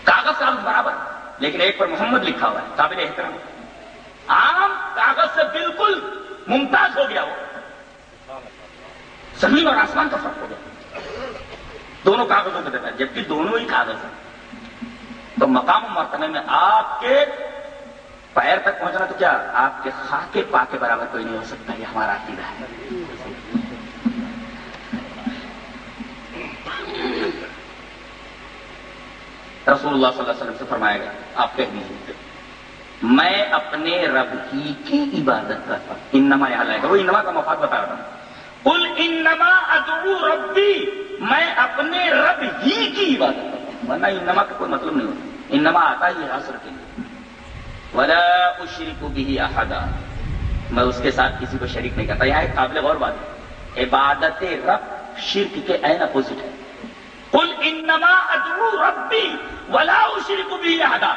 کاغذ برابر، لیکن ایک پر محمد لکھا ہوا ہے، قابل احترام۔ عام کاغذ سے بالکل ممتاز ہو گیا وہ، زمین اور آسمان کا فرق ہو گیا دونوں کاغذوں کے درمیان، جبکہ دونوں ہی کاغذ ہیں۔ تو مقام و مرتبے میں آپ کے پیر تک پہنچنا تو کیا آپ کے خاک پاک کے برابر کوئی نہیں ہو سکتا، یہ ہمارا عقیدہ ہے۔ رسول اللہ صلی اللہ علیہ وسلم سے فرمایا گیا، آپ کہہ دیجیے میں اپنے رب ہی کی عبادت کرتا ہوں۔ انما یہاں لائے گا، وہ انما کا مفاد بتا رہا ہوں۔ قل انما ادعو ربی، میں اپنے رب ہی کی عبادت کرتا ہوں، ورنہ انما کا کوئی مطلب نہیں ہوتا۔ انما آتا ہی حاصل کے لیے، ولا اشرک به احدا، میں اس کے ساتھ کسی کو شریک نہیں کرتا۔ یہاں ایک قابل غور بات ہے، عبادت رب شرک کے عین اپوزٹ ہے۔ قل انما ادعو ربی ولا اشرک به احدا،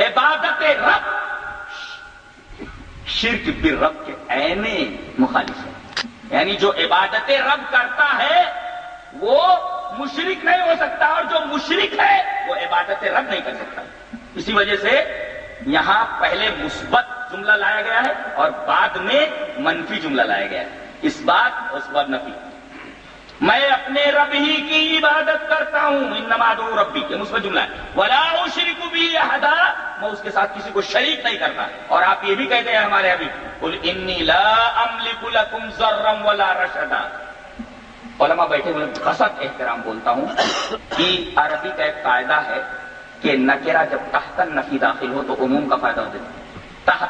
عبادت رب شرک بالرب کے عین مخالف ہے، یعنی جو عبادت رب کرتا ہے وہ مشرک نہیں ہو سکتا، اور جو مشرک ہے وہ عبادت رب نہیں کر سکتا۔ اسی وجہ سے یہاں پہلے مثبت جملہ لایا گیا ہے اور بعد میں منفی جملہ لایا گیا ہے، اس بات اور اس بات نفی۔ میں اپنے رب ہی کی عبادت کرتا ہوں، انما ادعو ربی، یہ مثبت جملہ ہے۔ ولا اشرک به احدا، میں اس کے ساتھ کسی کو شریک نہیں کرتا۔ اور آپ یہ بھی کہتے ہیں ہمارے حبیب، قل انی لا املک لکم ضرا ولا رشدا۔ علماء بیٹھے ہوئے خاصت احترام بولتا ہوں کہ عربی کا ایک قاعدہ ہے کہ نکرہ جب تحت النفی داخل ہو تو عموم کا فائدہ ہوتا ہے۔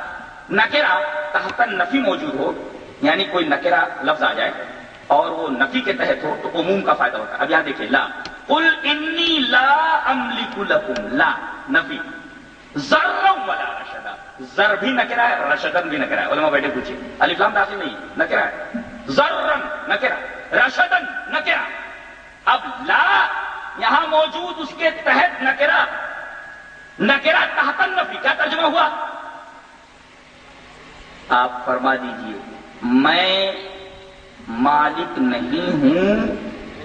نکرہ تحت النفی موجود ہو، یعنی کوئی نکرہ لفظ آ جائے اور وہ نفی کے تحت ہو تو عموم کا فائدہ ہوتا ہے۔ اب یہاں دیکھیں، لا قل انی لا املک لکم، لا نفی، ذرا ولا رشدا، ذر بھی نکرہ ہے، رشدن بھی نکرہ ہے۔ علماء بیٹھے پوچھیں، الف لام داخل نہیں، نکرہ ہے، ذرا نکرہ، رشدن نکرہ۔ اب لا یہاں موجود، اس کے تحت نکرہ، نکرہ تحت النفی، کیا ترجمہ ہوا؟ آپ فرما دیجئے میں مالک نہیں ہوں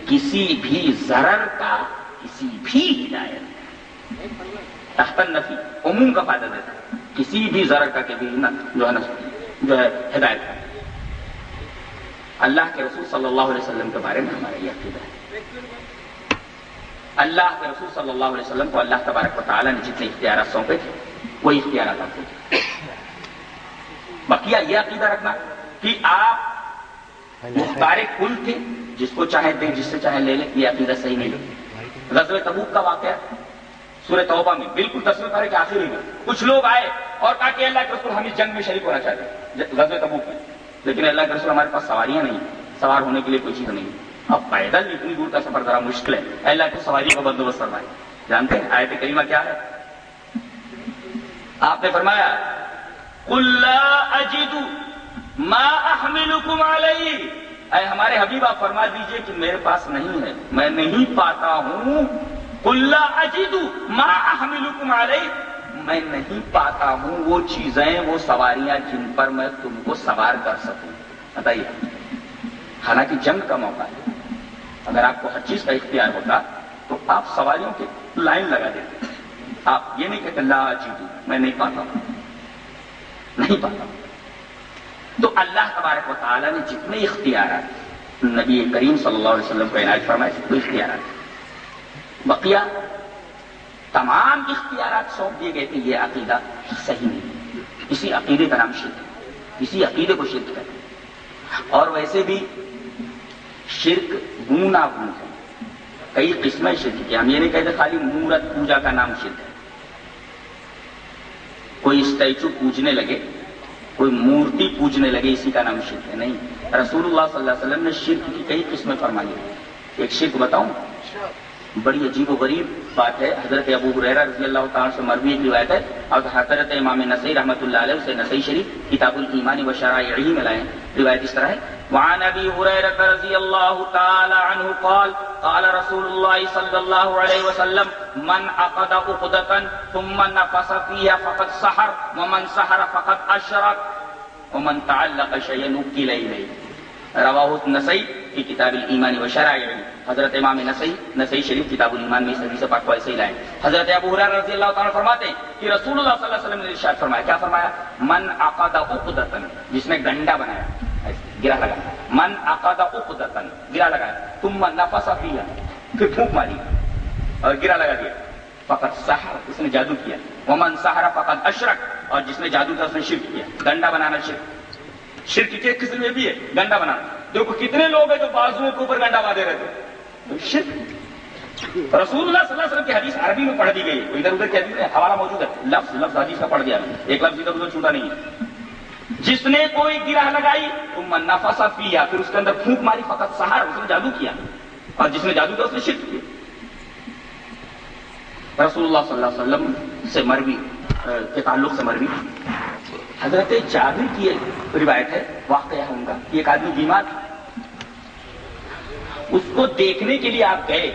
کسی بھی ضرر کا، کسی بھی ہدایت کا۔ تحت النفی عموم کا فائدہ دیتا ہے، کسی بھی ضرر کا کہ بھی جو ہے ہدایت کا۔ اللہ کے رسول صلی اللہ علیہ وسلم کے بارے میں ہمارا یہ عقیدہ ہے، اللہ کے رسول صلی اللہ علیہ وسلم کو اللہ تبارک و تعالیٰ نے جتنے اختیارات سونپے تھے وہی اختیارات آپ کو تھے۔ بقیہ یہ عقیدہ رکھنا کہ آپ مختار کل تھے، جس کو چاہے دیں، جس سے چاہے لے لیں، یہ عقیدہ صحیح نہیں ہے۔ غزوہ تبوک کا واقعہ سورہ توبہ میں بالکل 10ویں پارے کے آخری میں کچھ لوگ آئے اور کہا کہ اللہ کے رسول ہم اس جنگ میں شریک ہونا چاہتے ہیں، غزوہ تبوک میں، لیکن اللہ کے رسول ہمارے پاس سواریاں نہیں، سوار ہونے کے لیے کوئی چیز نہیں، اب پیدل اتنی دور کا سفر ذرا مشکل ہے، اللہ کی سواری کا بندوبست فرمائے۔ جانتے ہیں آیت کریمہ کیا ہے؟ آپ نے فرمایا قل لا اجد ما احملکم علیہ، اے ہمارے حبیب آپ فرما دیجئے کہ میرے پاس نہیں ہے، میں نہیں پاتا ہوں، قل لا اجد ما احملکم علیہ، میں نہیں پاتا ہوں وہ چیزیں، وہ سواریاں جن پر میں تم کو سوار کر سکوں۔ بتائیے، حالانکہ جنگ کا موقع ہے، اگر آپ کو ہر چیز کا اختیار ہوتا تو آپ سواریوں کی لائن لگا دیتے، آپ یہ نہیں کہتے لا اجد، میں نہیں پاتا ہوں، نہیں پاتا ہوں۔ تو اللہ تبارک و تعالیٰ نے جتنے اختیارات نبی کریم صلی اللہ علیہ وسلم کو عنایت فرمائے وہ اختیارات، بقیہ تمام اختیارات سونپ دیے گئے تھے، یہ عقیدہ صحیح نہیں، اسی عقیدے کا نام شرک ہے، اسی عقیدے کو شرک کہتے ہیں۔ اور ویسے بھی شرک گونا گون ہے، کئی قسمیں شرک کی، ہم یہ نہیں کہتے خالی مورت پوجا کا نام شرک ہے، کوئی اسٹیچو پوجنے لگے، کوئی مورتی پوجنے لگے، اسی کا نام شرک ہے، نہیں۔ رسول اللہ صلی اللہ علیہ وسلم نے شرک کی کئی قسمیں فرمائی ہیں، ایک شرک بتاؤں، بڑی عجیب و غریب بات ہے، حضرت ابو ہریرہ رضی اللہ تعالیٰ سے مروی ایک روایت ہے، اور حضرت امام نسائی رحمۃ اللہ علیہ سے نسائی شریف کتاب الایمان و شرائعہ میں لائے ہیں، روایت اس طرح ہے، وعن ابی ہریرہ رضی اللہ تعالی عنہ قال قال رسول اللہ صلی اللہ علیہ وسلم من عقد عقدۃ ثم نفث فيها فقد سحر ومن سحر فقد اشرک ومن تعلق شيئا وكل الیہ، رواہ النسائی فی کتاب الایمان و شرائعہ، حضرت امام نسائی شریف کتاب الایمان میں اس حدیث پاک کو ایسے ہی لائے۔ حضرت ابو ہریرہ رضی اللہ تعالیٰ فرماتے ہیں کہ رسول اللہ صلی اللہ علیہ وسلم نے ارشاد فرمایا، کیا فرمایا؟ من عقد عقدۃ، جس نے گنڈا بنایا، گرہ لگایا، من عقد عقدۃ، گرہ لگایا، ثم نفث فیہا، پھر پھونک ماری اور گرہ لگا دیا، فقد سحر، اس نے جادو کیا، ومن سحر فقد اشرک، اور جس نے جادو کیا اس نے شرک کیا۔ گنڈا بنانا شرک کے قسم میں بھی ہے گنڈا بنانا۔ دیکھو کتنے لوگ ہیں جو بازوؤں کے اوپر گنڈا باندھے رہتے ہیں، شرک۔ رسول اللہ صلی اللہ علیہ وسلم کی حدیث عربی میں پڑھ دی گئی ہے، ادھر ادھر کی حدیث ہے، حوالہ موجود ہے، لفظ حدیث کا پڑھ دیا میں، ایک لفظ ادھر ادھر چھوٹا نہیں ہے۔ جس نے کوئی گرہ لگائی ثم نفث فیہا، پھر اس کے اندر پھونک ماری، فقط سحر، اس نے جادو کیا، اور جس نے جادو کیا اس نے شرک کیا۔ رسول اللہ صلی اللہ علیہ وسلم سے مروی کے تعلق سے مروی حضرت جابر کی ایک روایت ہے، واقعہ ہے ان کا، ایک آدمی بیمار تھا، اس کو دیکھنے کے لیے آپ گئے،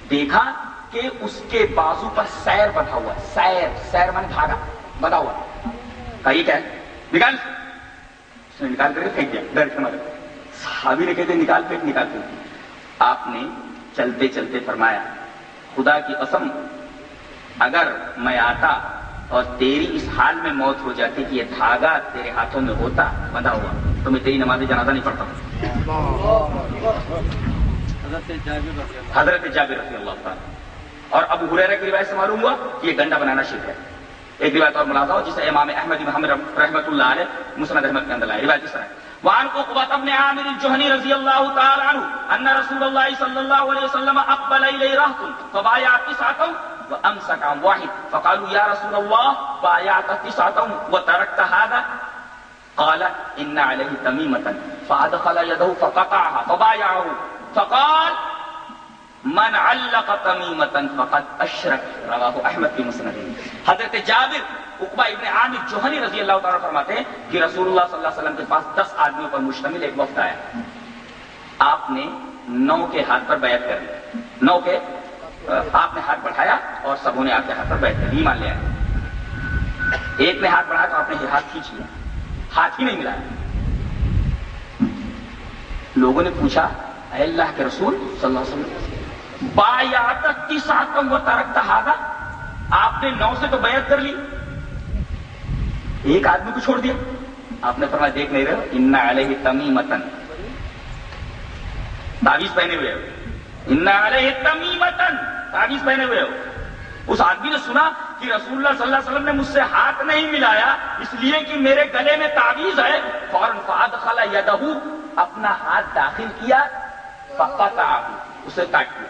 دیکھا کہ اس کے بازو پر سیر بندھا ہوا، سیر من دھاگا بندھا ہوا، کہا یہ کیا ہے؟ نکال، اس نے نکال کر کے پھینک دیا ڈر کے مارے۔ صحابی نے کہتے نکال پھینک۔ آپ نے چلتے چلتے فرمایا، خدا کی قسم اگر میں آتا اور تیری اس حال میں موت ہو جاتی کہ یہ دھاگا تیرے ہاتھوں میں ہوتا بندھا ہوا، تو میں تیری نماز جنازہ نہیں پڑھتا۔ حضرت جابر رضی اللہ تعالیٰ۔ اور ابو ہریرہ کی روایت سے معلوم ہوا کہ یہ گنڈا بنانا شرک ہے۔ ایک روایت اور ملاحظہ ہو جسے امام احمد بن حنبل رحمۃ اللہ علیہ مسند احمد کے اندر لائے، روایت اس طرح ہے، وعن عقبة بن عامر الجهني رضي الله تعالى عنه أن رسول الله صلى الله عليه وسلم أقبل إليه رهط فبايع 9 وأمسك عن واحد فقالوا يا رسول الله بايعت 9 وتركت هذا؟ قال إن عليه تميمة فأدخل يده فقطعها فبايعه فقال من علق تميمة فقد أشرك، رواه أحمد في مسنده۔ حضرت جابر عقبہ ابن عامر جوہنی رضی اللہ تعالیٰ فرماتے ہیں کہ رسول اللہ صلی اللہ علیہ وسلم کے پاس 10 آدمیوں پر مشتمل ایک وفد آیا، آپ نے 9 کے ہاتھ پر بیعت کر لی، آپ نے ہاتھ بڑھایا اور سبوں نے آپ کے ہاتھ پر بیعت کر لی، ایمان لے آئے۔ ایک نے ہاتھ بڑھایا تو آپ نے یہ ہاتھ کھینچ لیا، ہاتھ ہی نہیں ملایا۔ لوگوں نے پوچھا اے اللہ کے رسول صلی اللہ علیہ وسلم، بایعت 9 وترکت ھذا، آپ نے 9 سے تو بیعت کر لی، ایک آدمی کو چھوڑ دیا۔ آپ نے فرمایا دیکھ نہیں رہے ہو، ان علیہ تمیمتن، تعویذ پہنے ہوئے ہو، ان علیہ تمیمتن، تعویذ پہنے ہوئے ہو۔ اس آدمی نے سنا کہ رسول اللہ صلی اللہ علیہ وسلم نے مجھ سے ہاتھ نہیں ملایا اس لیے کہ میرے گلے میں تعویذ ہے، فوراً فادخل یدہ، اپنا ہاتھ داخل کیا، فقطعہ، اسے کاٹ دیا،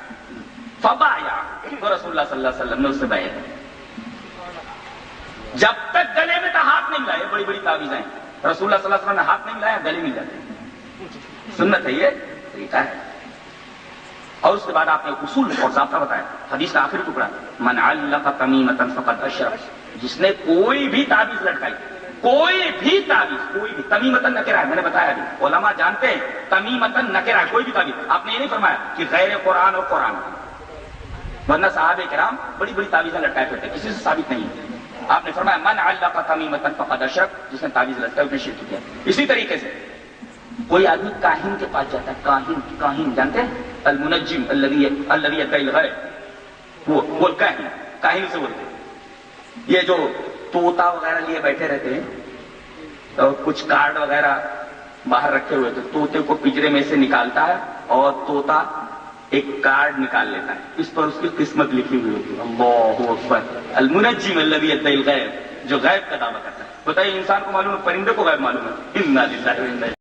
فبايع، تو رسول اللہ صلی اللہ علیہ وسلم نے اس سے بیعت کی۔ جب تک گلے میں ہاتھ نہیں ملایا، بڑی بڑی تعویذیں ہیں، رسول اللہ صلی اللہ علیہ وسلم نے ہاتھ نہیں ملایا، گلے مل جاتے ہیں، سنت ہے، یہ طریقہ ہے۔ اور اس کے بعد آپ نے اصول اور ضابطہ بتایا، حدیث کا آخری ٹکڑا، من علق تمیمۃ فقد اشرک، جس نے کوئی بھی تعویذ لٹکائی، کوئی بھی تعویذ، کوئی بھی، تمیمتن نکرہ ہے، میں نے بتایا ابھی، علماء جانتے ہیں تمیمتن نکرہ ہے، کوئی بھی تعویذ، آپ نے یہ نہیں فرمایا کہ غیر قرآن اور قرآن، ورنہ صحابہ کرام بڑی بڑی تعویذیں لٹکائے پھرتے، کسی سے ثابت نہیں ہے۔ آپ نے فرمایا من علق تمیمۃ فقد اشرک، جس نے تعویذ لٹکائی اس نے شرک کیا۔ اسی طریقے سے کوئی آدمی کاہن کے پاس جاتا ہے، کاہن جانتے ہیں، المنجم الذی یدعی الغیب، وہ کاہن سے بولتے ہیں، یہ جو طوطا وغیرہ لیے بیٹھے رہتے ہیں اور کچھ کارڈ وغیرہ باہر رکھے ہوئے، تو طوطے کو پنجرے میں سے نکالتا ہے اور طوطا ایک کارڈ نکال لیتا ہے، اس پر اس کی قسمت لکھی ہوئی ہوتی ہے، اللہ اکبر، المنجم الذی یدعی الغیب، جو غیب کا دعویٰ کرتا ہے۔ بتائیے انسان کو معلوم ہے، پرندے کو غیب معلوم ہے، انا للہ و انا الیہ